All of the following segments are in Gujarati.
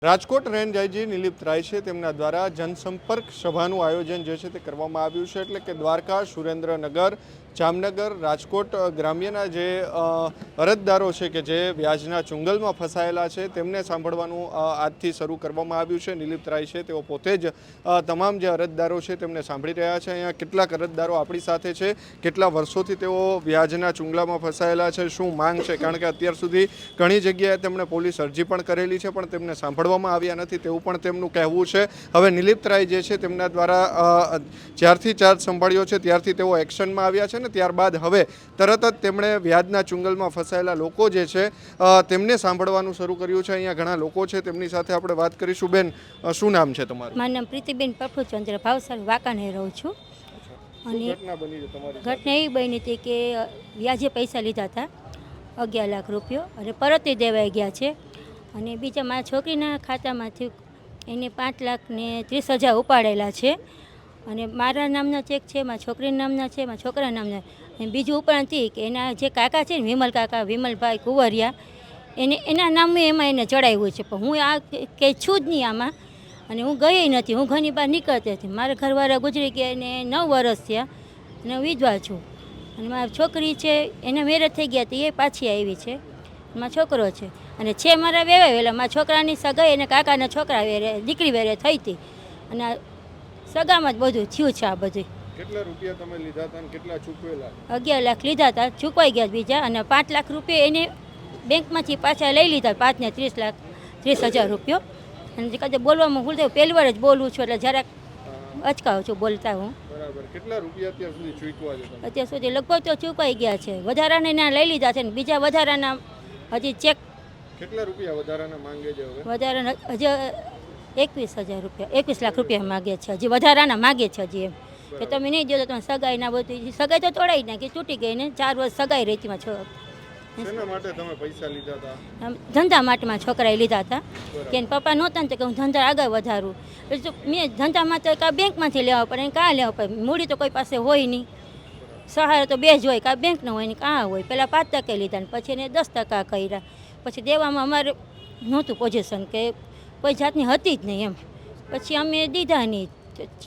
રાજકોટ રેન્જ આઈજી નિલીપ રાય છે તેમના દ્વારા જનસંપર્ક સભાનું આયોજન જે છે તે કરવામાં આવ્યું છે, એટલે કે દ્વારકા, સુરેન્દ્રનગર, જામનગર, રાજકોટ ગ્રામ્યના જે અરજદારો છે કે જે વ્યાજના ચુંગલમાં ફસાયેલા છે તેમને સાંભળવાનું આજથી શરૂ કરવામાં આવ્યું છે. નિલીપ રાય છે તેઓ પોતે જ તમામ જે અરજદારો છે તેમને સાંભળી રહ્યા છે. અહીંયા કેટલાક અરજદારો આપણી સાથે છે, કેટલા વર્ષોથી તેઓ વ્યાજના ચુંગલામાં ફસાયેલા છે, શું માંગ છે, કારણ કે અત્યાર સુધી ઘણી જગ્યાએ તેમણે પોલીસ અરજી પણ કરેલી છે પણ તેમને સાંભળવામાં આવ્યા નથી તેવું પણ તેમનું કહેવું છે. હવે નિલીપ રાય જે છે તેમના દ્વારા જ્યારથી ચાર્જ સંભાળ્યો છે ત્યારથી તેઓ એક્શનમાં આવ્યા છે ને ત્યારબાદ હવે તરત જ તેમણે વ્યાજના ચુંગલમાં ફસાયેલા લોકો જે છે તેમને સાંભળવાનું શરૂ કર્યું છે. અહીંયા ઘણા લોકો છે તેમની સાથે આપણે વાત કરીશું. બેન, શું નામ છે તમારું? મારું નામ પ્રીતિબેન પ્રફુચંદ્ર ભાવસર વાંકાને રહું છું. અને ઘટના એવી બની હતી કે વ્યાજે પૈસા લીધા હતા 11 લાખ રૂપિયા અને પરત દેવાઈ ગયા છે. અને બીજા મારા છોકરીના ખાતામાંથી એને 5,30,000 ઉપાડેલા છે. અને મારા નામના ચેક છે, મારા છોકરીના નામના છે, મારા છોકરાના નામના. અને બીજું ઉપરાંતથી કે એના જે કાકા છે ને વિમલ કાકા, વિમલભાઈ કુંવરિયા, એના નામે એમાં એને ચડાવ્યું છે. પણ હું આ કંઈ છું જ નહીં આમાં, અને હું ગઈ નથી. હું ઘરની બહાર નીકળતી હતી. મારા ઘરવાળા ગુજરી ગયા એને 9 વર્ષ થયા અને હું વિધવા છું. અને મારી છોકરી છે એના મેરેજ થઈ ગયા હતી, એ પાછી આવી છે. મારો છોકરો છે અને છે મારા વેવાયેલા. મારા છોકરાની સગાઈ અને કાકાના છોકરા વેરે દીકરી વેરે થઈ હતી. અને સગામાં જ બધું થયું છે. આ બધું કેટલા રૂપિયા તમે લીધા હતા અને કેટલા ચૂકવેલા? 11 લાખ લીધા હતા, ચૂકવાઈ ગયા બીજા. અને 5 લાખ રૂપિયા એને બેંકમાંથી પાછા લઈ લીધા, 5 ને 30,000 રૂપિયા. અને કદાચ બોલવામાં ભૂલ થયું, પહેલી વાર જ બોલું છું એટલે જરાક અચકાવું છું બોલતા હું. બરાબર. કેટલા રૂપિયા અત્યાર સુધી ચૂકવા છે? અત્યાર સુધી લગભગ તો ચૂકવાઈ ગયા છે. વધારાના એના લઈ લીધા છે ને બીજા વધારાના હજી ચેક. કેટલા રૂપિયા વધારાના માંગે છે હવે? વધારાના હજી 21,000 રૂપિયા, 21 લાખ રૂપિયા માગે છે. હજી વધારાના માગે છે હજી, એમ કે તમે નહીં દો તો તમે સગાઈ ના બધું. સગાઈ તો તોડાઈ નાખી, તૂટી ગઈ ને 4 વર્ષ સગાઈ રહેતી માં. શેના માટે તમે પૈસા લીધા હતા? ધંધા માટેમાં છોકરાએ લીધા હતા કે એને પપ્પા નહોતા ને કે હું ધંધા આગળ વધારું. એટલે મેં ધંધામાં તો કાં બેંકમાંથી લેવા પડે, કાં લેવા પડે. મૂડી તો કોઈ પાસે હોય નહીં, સહારો તો 2 જ હોય, કાં બેંકનો હોય ને કાં હોય. પહેલાં 5% લીધા ને પછી એને 10% કર્યા. પછી દેવામાં અમારે નહોતું પોઝિશન, કે કોઈ જાતની હતી જ નહીં એમ. પછી અમે દીધા નહીં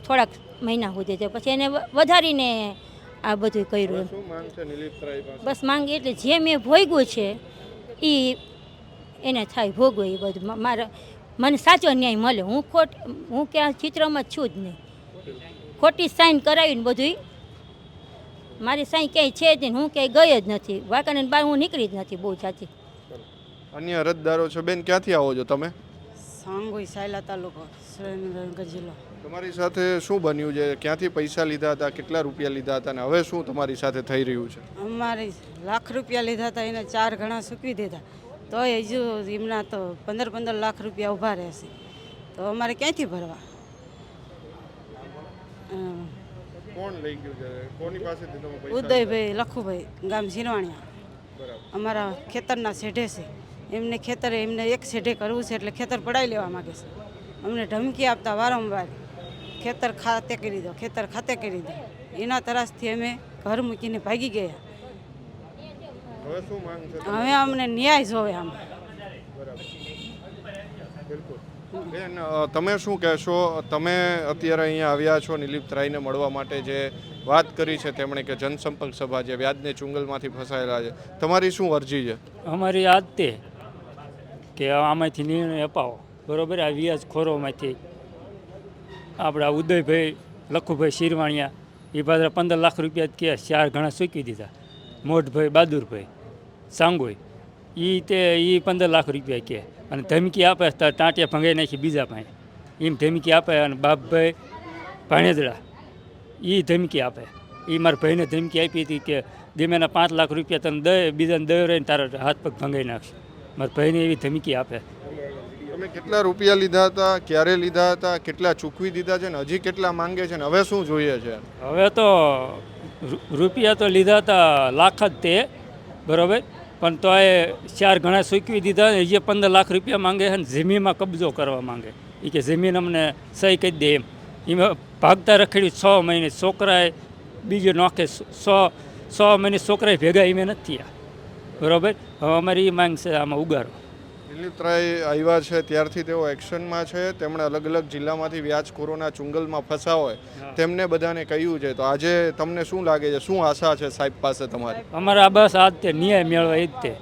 થોડાક મહિના સુધી. પછી એને વધારીને આ બધું કર્યું. બસ માંગ એટલે જે મેં ભોગવ્યું છે એ એને થાય ભોગવું એ બધું. મને સાચો ન્યાય મળે. હું ક્યાં ચિત્રમાં છું જ નહીં. ખોટી સાઈન કરાવીને બધું મારી સાઈન ક્યાંય છે જ નહીં. હું ક્યાંય ગઈ જ નથી. વાંકાને બહાર હું નીકળી જ નથી બહુ જાતી. અન્ય અરજદારો છો. બેન, ક્યાંથી આવો છો તમે? સાંગોઈ સાયલા તાલુકો, સુરેન્દ્રનગર જિલ્લો. તમારી સાથે શું બન્યું છે? ક્યાંથી પૈસા લીધા હતા? કેટલા રૂપિયા લીધા હતા? અને હવે શું તમારી સાથે થઈ રહ્યું છે? અમારે લાખ રૂપિયા લીધા હતા, એને 4 ગણા ચૂકવી દીધા. તો હજુ એમના તો 15 લાખ રૂપિયા ઊભા રહેશે. તો અમારે ક્યાંથી ભરવા? કોણ લઈ ગયું છે? કોની પાસેથી તમે પૈસા? ઉદયભાઈ લખુભાઈ, ગામ ઝીણવાણિયા. બરાબર. અમારા ખેતરના શેઢે છે. એમને ખેતરે એમને એક શેઢે કરવું છે એટલે ખેતર પડાવી લેવા માગે છે. અમને ધમકી આપતા વારંવાર ખેતર ખાતે કરી દો, ખેતર ખાતે કરી દો. એના તરસથી અમે ઘર મૂકીને ભાગી ગયા. હવે શું માંગ છે? હવે અમને ન્યાય જોવે આમ. બિલકુલ. બેન, તમે શું કહેશો? તમે અત્યારે અહીંયા આવ્યા છો નિલીપ રાયને મળવા માટે. જે વાત કરી છે તેમણે કે જનસંપર્ક સભા જે વ્યાજને ચુંગલમાંથી ફસાયેલા છે, તમારી શું અરજી છે? અમારી આજ તે કે આમાંથી નિર્ણય અપાવો. બરાબર. આ વ્યાજખોરોમાંથી આપણા ઉદયભાઈ લખુભાઈ શિરવાણિયા એ પાછા 15 લાખ રૂપિયા કે 4 ગણા ચૂકવી દીધા. મોટભાઈ બહાદુરભાઈ સાંગોઈ એ 15 લાખ રૂપિયા કે અને ધમકી આપે ટાંટિયા ભંગાઈ નાખી બીજા પાસે એમ ધમકી આપે. અને બાપભાઈ ભાણેજડા એ ધમકી આપે. એ મારા ભાઈને ધમકી આપી હતી કે દેમેના 5 લાખ રૂપિયા તને દે, બીજાને દયો રહીને તારા હાથ પગ ભંગાઈ નાખશે. મારા ભાઈને એવી ધમકી આપે. તમે કેટલા રૂપિયા લીધા હતા? ક્યારે લીધા હતા? કેટલા ચૂકવી દીધા છે? ને હજી કેટલા માંગે છે? ને હવે શું જોઈએ છે? હવે તો રૂપિયા તો લીધા હતા લાખ જ તે, બરાબર. પણ તો એ 4 ગણા ચૂકવી દીધા ને જે 15 લાખ રૂપિયા માંગે છે ને જમીનમાં કબજો કરવા માંગે. એ કે જમીન અમને સહી કરી દે એમ. એમાં ભાગતા રખડ્યું 6 મહિને. છોકરાએ બીજો નોખે 6 મહિને છોકરાએ ભેગા એમ નથી થયા. બરાબર. હવે અમારી એ માંગ છે આમાં ઉગારો. દિલીપરાય આવ્યા છે ત્યારથી તેઓ એક્શનમાં છે. તેમણે અલગ અલગ જિલ્લામાંથી વ્યાજખોરોના ચુંગલમાં ફસા હોય તેમને બધાને કહ્યું છે. તો આજે તમને શું લાગે છે, શું આશા છે સાહેબ પાસે તમારી? અમારા બસ આ જ તે ન્યાય મેળવે એ જ તે.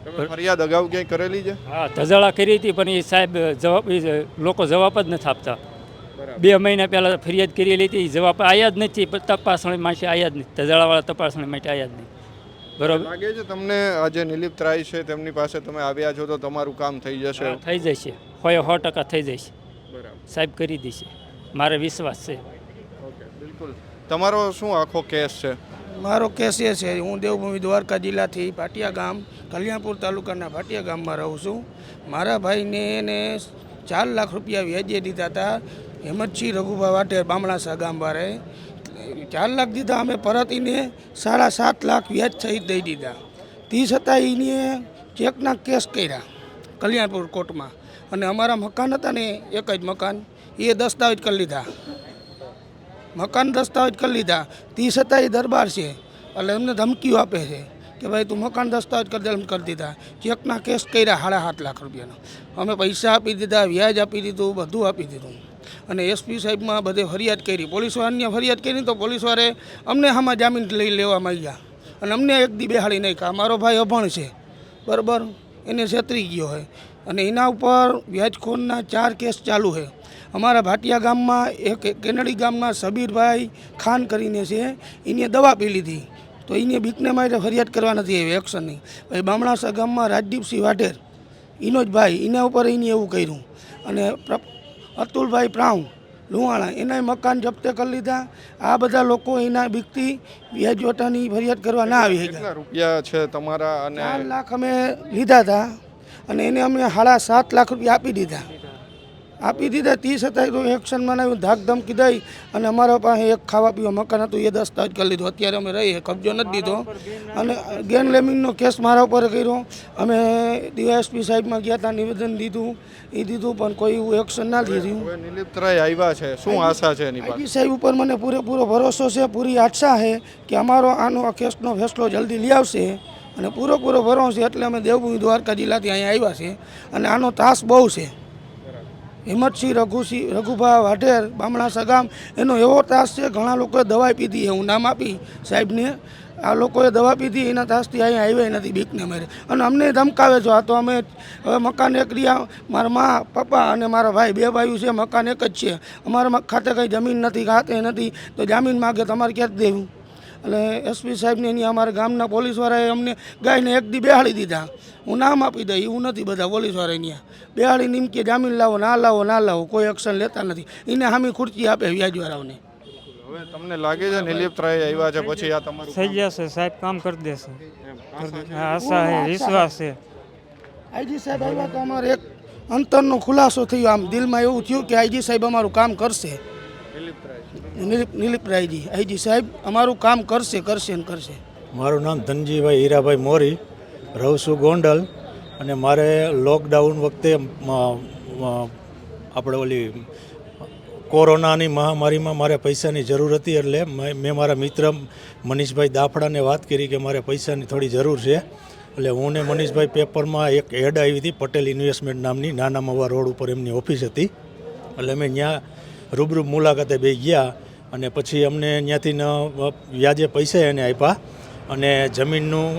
તમે ફરિયાદ અગાઉ ક્યાંય કરેલી છે? હા, ધજાળા કરી હતી પણ એ સાહેબ જવાબ લોકો જવાબ જ નથી આપતા. 2 મહિના પહેલાં ફરિયાદ કરેલી હતી, જવાબ આવ્યા જ નથી. તપાસણી માટે આવ્યા જ નથી, ધજાળાવાળા તપાસણી માટે આવ્યા જ નહીં. બરોબર લાગે છે તમને આજે નિલીપરાય છે તેમની પાસે તમે આવ્યા છો તો તમારું કામ થઈ જશે? થઈ જશે, 100% થઈ જશે. બરાબર, સાહેબ કરી દેશે, મારે વિશ્વાસ છે. ઓકે, બિલકુલ. તમારો શું આખો કેસ છે? મારો કેસ એ છે, હું દેવભૂમિ દ્વારકા જિલ્લાથી ભાટિયા ગામ, કલ્યાણપુર તાલુકાના ભાટિયા ગામમાં રહું છું. મારા ભાઈને એને 4 લાખ રૂપિયા વ્યાજે દીધા હતા. હેમંતસિંહ રઘુભા વાટેર બામણાસા ગામવાળે 4 લાખ દીધા. અમે પરત એને 7.5 લાખ વ્યાજ સહિત દઈ દીધા. તે છતાં એને ચેકના કેસ કર્યા કલ્યાણપુર કોર્ટમાં. અને અમારા મકાન હતા ને, એક જ મકાન, એ દસ્તાવેજ કરી લીધા. મકાન દસ્તાવેજ કરી લીધા. તે છતાં એ દરબાર છે એટલે એમને ધમકીઓ આપે છે કે ભાઈ તું મકાન દસ્તાવેજ કરી દીધા. ચેકના કેસ કર્યા 7.5 લાખ રૂપિયાના. અમે પૈસા આપી દીધા, વ્યાજ આપી દીધું, બધું આપી દીધું. અને એસપી સાહેબમાં બધે ફરિયાદ કરી, પોલીસવાળાને ફરિયાદ કરી તો પોલીસવાળે અમને આમાં જામીન લઈ લેવા માંગ્યા અને અમને એક દી બેહાડી નાખ્યા. મારો ભાઈ અભણ છે, બરાબર, એને છેતરી ગયો હોય અને એના ઉપર વ્યાજખોરના 4 કેસ ચાલુ છે. અમારા ભાટિયા ગામમાં એક કેનડી ગામના સબીરભાઈ ખાન કરીને છે, એને દવા પી લીધી તો એને બીકને માટે ફરિયાદ કરવા નથી આવી એક્શનની. પછી બામણાસા ગામમાં રાજદીપસિંહ વાઢેર, એનો જ ભાઈ, એના ઉપર એને એવું કર્યું. અને અતુલભાઈ પ્રાઉ લુહાણા, એના મકાન જપ્તે કરી લીધા. આ બધા લોકો એના બીકથી વ્યાજ વટાની ફરિયાદ કરવા ના આવી. કેટલા રૂપિયા છે તમારા? અને 4 લાખ અમે લીધા હતા અને એને અમે 7.5 લાખ રૂપિયા આપી દીધા. તે છતાંય તો એક્શનમાં આવ્યું, ધાક ધમકી દઈ અને અમારા પાસે એક ખાવા પીવા મકાન હતું, એ દસ્તાવેજ કરી લીધું. અત્યારે અમે રહીએ, કબજો નથી દીધો. અને ગેંગલેમિંગનો કેસ મારા ઉપર કર્યો. અમે ડીવાયએસપી સાહેબમાં ગયા હતા, નિવેદન દીધું, એ દીધું પણ કોઈ એવું એક્શન ના લીધું. હવે નિલીપરાય આવ્યા છે, શું આશા છે એની પાસે? આઈજી સાહેબ ઉપર મને પૂરેપૂરો ભરોસો છે, પૂરી આશા છે કે અમારો આ કેસનો ફેસલો જલ્દી લઈ આવશે અને પૂરેપૂરો ભરોસો છે. એટલે અમે દેવભૂમિ દ્વારકા જિલ્લાથી અહીંયા આવ્યા છે અને આનો ત્રાસ બહુ છે. હિંમતસિંહ રઘુભા વાઢેર બામણાસા ગામ, એનો એવો ત્રાસ છે. ઘણા લોકોએ દવા પીધી, હું નામ આપી સાહેબને. આ લોકોએ દવા પીધી, એના ત્રાસથી અહીંયા આવ્યા નથી બીકને મારે. અને અમને ધમકાવે છો. આ તો અમે હવે મકાન એક રહ્યા, મારા મા પપ્પા અને મારા ભાઈ, 2 ભાઈઓ છે, મકાન એક જ છે. અમારા ખાતે કંઈ જમીન નથી, ખાતે નથી, તો જામીન માગે તમારે ક્યાં દેવું? એટલે એસપી સાહેબને અહીંયા અમારા ગામના પોલીસવાળાએ અમને ગાયને એક દી બેહાડી દીધા. હું નામ આપી દઈ, એવું નથી. બધા પોલીસવાળા અહીંયા બેહાડી નીમકે જામીન લાવો, ના લાવો, કોઈ એક્શન લેતા નથી. એને હામી ખુરચી આપે વ્યાજવાળાઓને. હવે તમને લાગે છે નિલીપરાય આવ્યા છે પછી આ તમારું થઈ જશે, સાહેબ કામ કરી દેશે. આશા છે, વિશ્વાસ છે. આઈજી સાહેબ આવ્યા તો અમારે એક અંતરનો ખુલાસો થયો. આમ દિલમાં એવું થયું કે આઈજી સાહેબ અમારું કામ કરશે. નિલીપરાયજી, આઈજી સાહેબ અમારું કામ કરશે. મારું નામ ધનજીભાઈ હીરાભાઈ મોરી, રહું છું ગોંડલ. અને મારે લોકડાઉન વખતે આપણે ઓલી કોરોનાની મહામારીમાં મારે પૈસાની જરૂર હતી. એટલે મેં મારા મિત્ર મનીષભાઈ દાફડાને વાત કરી કે મારે પૈસાની થોડી જરૂર છે. એટલે હું ને મનીષભાઈ પેપરમાં એક એડ આવી હતી, પટેલ ઇન્વેસ્ટમેન્ટ નામની, નાના મવા રોડ ઉપર એમની ઓફિસ હતી. એટલે અમે ત્યાં રૂબરૂ મુલાકાતે બે ગયા અને પછી અમને ત્યાંથી વ્યાજે પૈસા એને આપ્યા અને જમીનનું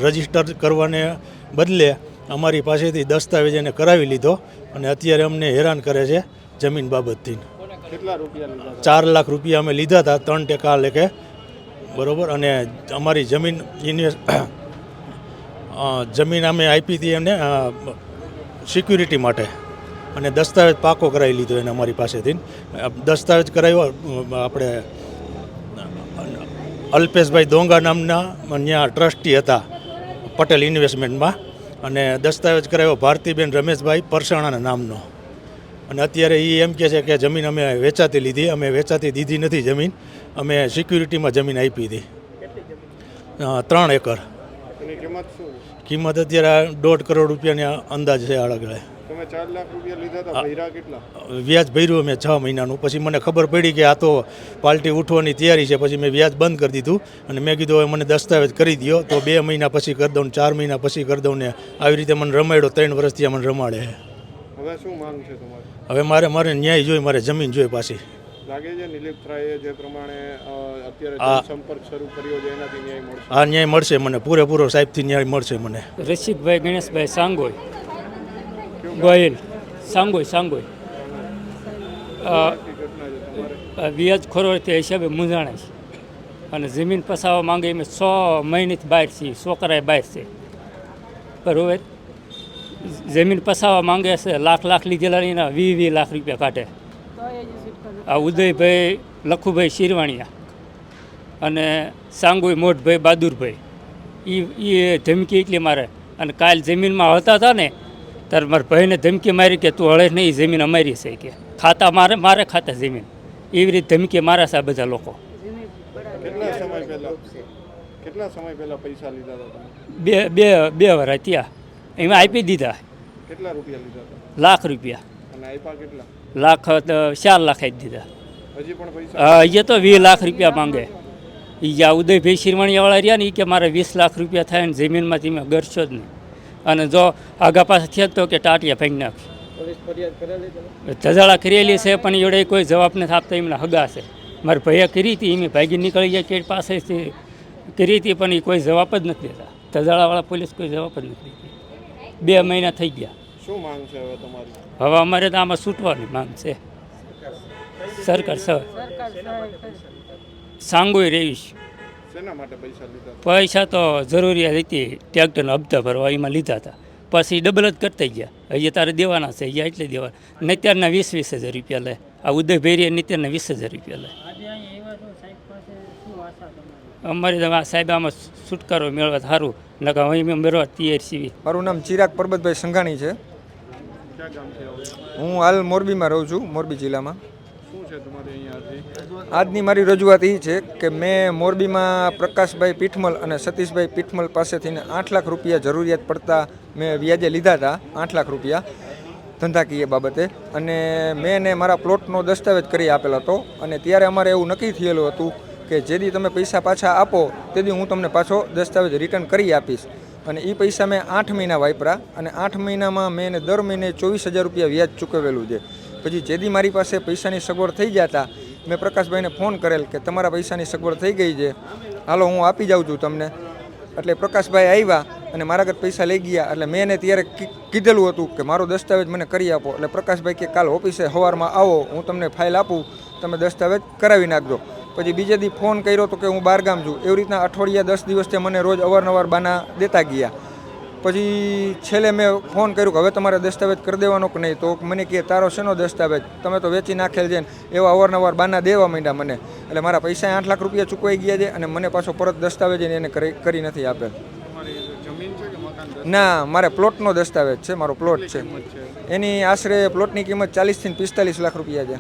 રજીસ્ટર કરવાને બદલે અમારી પાસેથી દસ્તાવેજ એને કરાવી લીધો અને અત્યારે અમને હેરાન કરે છે જમીન બાબતથી. કેટલા રૂપિયા લીધા? 4 લાખ રૂપિયા અમે લીધા હતા, 3% લેખે, બરાબર. અને અમારી જમીન અમે આપી હતી એમને સિક્યુરિટી માટે અને દસ્તાવેજ પાકો કરાવી લીધો એને અમારી પાસેથી. દસ્તાવેજ કરાવ્યો આપણે અલ્પેશભાઈ દોંગા નામના ત્યાં ટ્રસ્ટી હતા પટેલ ઇન્વેસ્ટમેન્ટમાં, અને દસ્તાવેજ કરાવ્યો ભારતીબેન રમેશભાઈ પરસાણાના નામનો. અને અત્યારે એ એમ કહે છે કે જમીન અમે વેચાતી લીધી. અમે વેચાતી દીધી નથી જમીન, અમે સિક્યુરિટીમાં જમીન આપી હતી 3 એકર. કિંમત અત્યારે 1.5 કરોડ રૂપિયાની અંદાજ છે. આળગળે તો તમે 4 લાખ રૂપિયા લીધા હતા, ભર્યા કેટલા? વ્યાજ ભર્યું મેં 6 મહિનાનું. પછી મને ખબર પડી કે આ તો પાર્ટી ઉઠવાની તૈયારી છે. પછી મેં વ્યાજ બંધ કરી દીધું અને મેં કીધું હવે મને દસ્તાવેજ કરી દો તો 2 મહિના પછી કરી દઉં, 4 મહિના પછી કરી દઉં ને આવી રીતે મને રમાડ્યો. 3 વર્ષથી મને રમાડે. હવે શું માંગ છે તમારી? હવે મારે ન્યાય જોઈએ, મારે જમીન જોઈએ પાછી. લાગે છે નિલીપ રાયે જે પ્રમાણે અત્યારે સંપર્ક શરૂ કર્યો છે એનાથી ન્યાય મળશે? આ ન્યાય મળશે મને, પૂરેપૂરો સાહેબથી ન્યાય મળશે મને. રસિકભાઈ ગણેશભાઈ સાંગોઈ ગોયલ સાંગોઈ વ્યાજખોરો તે હિસાબે મૂંઝાણા છે અને જમીન પસાવવા માંગે એમ 6 મહિનાથી બહાર છે, છોકરાએ બહાર છે. બરોબર, જમીન પસાવવા માંગે છે, લાખ લીધેલા એના 20 લાખ રૂપિયા કાઢે. આ ઉદયભાઈ લખુભાઈ શિરવાણિયા અને સાંગોઈ મોટભાઈ બહાદુરભાઈ એ ધમકી એટલી મારે. અને કાલ જમીનમાં હતા ને ત્યારે મારા ભાઈને ધમકી મારી કે તું હળે નહીં, જમીન અમારી છે કે ખાતા મારે ખાતા જમીન. એવી રીતે ધમકી મારે છે આ બધા લોકો. કેટલા સમય પહેલા પૈસા લીધા હતા તમે? બે વાર ત્યાં એમાં આપી દીધા. કેટલા રૂપિયા લીધા હતા? લાખ રૂપિયા. અને આપ્યા કેટલા? 4 લાખ આપી દીધા. હજી પણ પૈસા? એ તો 20 લાખ રૂપિયા માંગે. એ જ્યાં ઉદયભાઈ શિરવાણીયાવાળા રહ્યા ને એ કે મારે 20 લાખ રૂપિયા થાય ને જમીનમાં તમે ગરશો જ નહીં. અને જો આગા પાસે થયા તો કે ટાટિયા ફેંકી નાખી. ધજાળા કરેલી છે પણ એવડે કોઈ જવાબ નથી આપતા. એમના હગા છે. મારા ભાઈએ કરી હતી, એમ ભાગી નીકળી જાય કે પાસેથી કરી હતી પણ એ કોઈ જવાબ જ નથી દેતા. ધજાળાવાળા પોલીસ કોઈ જવાબ જ નથી દેતી. 2 મહિના થઈ ગયા. શું માંગ છે હવે તમારી? હવે અમારે તો આમાં છૂટવાની માંગ છે. સરકાર સાંગોઈ રહીશ. શેના માટે પૈસા લીધા? પૈસા તો જરૂરિયાત હતી, ટ્રેક્ટરના હપ્તા ભરવા એમાં લીધા હતા. પછી ડબલ જ કરતા ગયા. અહીંયા તારે દેવાના છે, અહીંયા એટલે દેવાના. નિત્યારના 20,000 રૂપિયા લે. આ ઉદયભાઈ નિત્યારના 20,000 રૂપિયા લે. અમારે તો સાહેબ આમાં છુટકારો મેળવવા સારું, નકા અહીં મેળવવા તૈયાર છીએ. મારું નામ ચિરાગ પરબતભાઈ સંઘાણી છે. ક્યાં ગામ છે? હું હાલ મોરબીમાં રહું છું, મોરબી જિલ્લામાં. શું છે તમારે અહીંયા? આજની મારી રજૂઆત એ છે કે મેં મોરબીમાં પ્રકાશભાઈ પીઠમલ અને સતીશભાઈ પીઠમલ પાસેથી 8 લાખ રૂપિયા જરૂરિયાત પડતા મેં વ્યાજે લીધા હતા. 8 લાખ રૂપિયા ધંધાકીય બાબતે. અને મેં એને મારા પ્લોટનો દસ્તાવેજ કરી આપેલો હતો. અને ત્યારે અમારે એવું નક્કી થયેલું હતું કે જેથી તમે પૈસા પાછા આપો તેથી હું તમને પાછો દસ્તાવેજ રિટર્ન કરી આપીશ. અને એ પૈસા મેં 8 મહિના વાપર્યા અને 8 મહિનામાં મેં એને દર મહિને 24,000 રૂપિયા વ્યાજ ચૂકવેલું છે. પછી જેથી મારી પાસે પૈસાની સગવડ થઈ જતા મેં પ્રકાશભાઈને ફોન કરેલ કે તમારા પૈસાની સગવડ થઈ ગઈ છે, હાલો હું આપી જાઉં છું તમને. એટલે પ્રકાશભાઈ આવ્યા અને મારા ઘર પૈસા લઈ ગયા. એટલે મેં એને ત્યારે કીધેલું હતું કે મારો દસ્તાવેજ મને કરી આપો. એટલે પ્રકાશભાઈ કે કાલ ઓફિસે સવારમાં આવો, હું તમને ફાઇલ આપું, તમે દસ્તાવેજ કરાવી નાખજો. પછી બીજે દી ફોન કર્યો તો કે હું બહારગામ છું. એવી રીતના અઠવાડિયા 10 દિવસથી મને રોજ અવારનવાર બાના દેતા ગયા. પછી છેલ્લે મેં ફોન કર્યો કે હવે તમારે દસ્તાવેજ કરી દેવાનો કે નહીં. તો મને કહે તારો શેનો દસ્તાવેજ, તમે તો વેચી નાખેલ છે ને. એવા અવારનવાર બાના દેવા માંડ્યા મને. એટલે મારા પૈસા 8 લાખ રૂપિયા ચૂકવાઈ ગયા છે અને મને પાછો પરત દસ્તાવેજ એને કરી નથી આપેલ. ના, મારે પ્લોટનો દસ્તાવેજ છે, મારો પ્લોટ છે. એની આશરે પ્લોટની કિંમત 40 થી 45 લાખ રૂપિયા છે.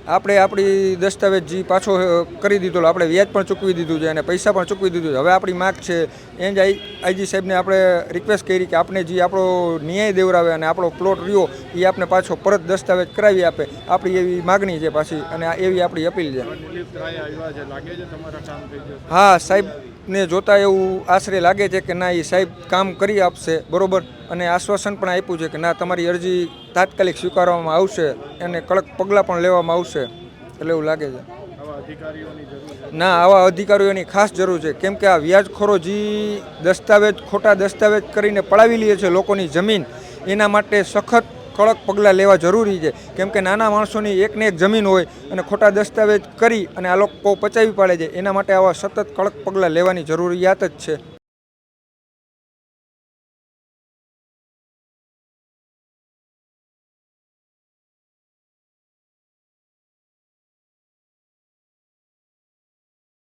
આપણે આપણી દસ્તાવેજ જે પાછો કરી દીધો, આપણે વ્યાજ પણ ચૂકવી દીધું છે અને પૈસા પણ ચૂકવી દીધું છે. હવે આપણી માગ છે એ જ આઈજી સાહેબને આપણે રિક્વેસ્ટ કરી કે આપણે જે આપણો ન્યાય દેવરાવે અને આપણો પ્લોટ રહ્યો એ આપણે પાછો પરત દસ્તાવેજ કરાવી આપે. આપણી એવી માગણી છે પાછી અને એવી આપણી અપીલ છે. હા, સાહેબને જોતા એવું આશરે લાગે છે કે ના, એ સાહેબ કામ કરી આપશે બરોબર. અને આશ્વાસન પણ આપ્યું છે કે ના, તમારી અરજી તાત્કાલિક સ્વીકારવામાં આવશે અને કડક પગલાં પણ લેવામાં આવશે. એટલે એવું લાગે છે. ના, આવા અધિકારીઓની ખાસ જરૂર છે. કેમ કે આ વ્યાજખોરો જે દસ્તાવેજ ખોટા દસ્તાવેજ કરીને પડાવી લે છે લોકોની જમીન, એના માટે સખત કડક પગલાં લેવા જરૂરી છે. કેમ કે નાના માણસોની એકને એક જમીન હોય અને ખોટા દસ્તાવેજ કરી અને આ લોકો પચાવી પાડે છે. એના માટે આવા સતત કડક પગલાં લેવાની જરૂરિયાત જ છે.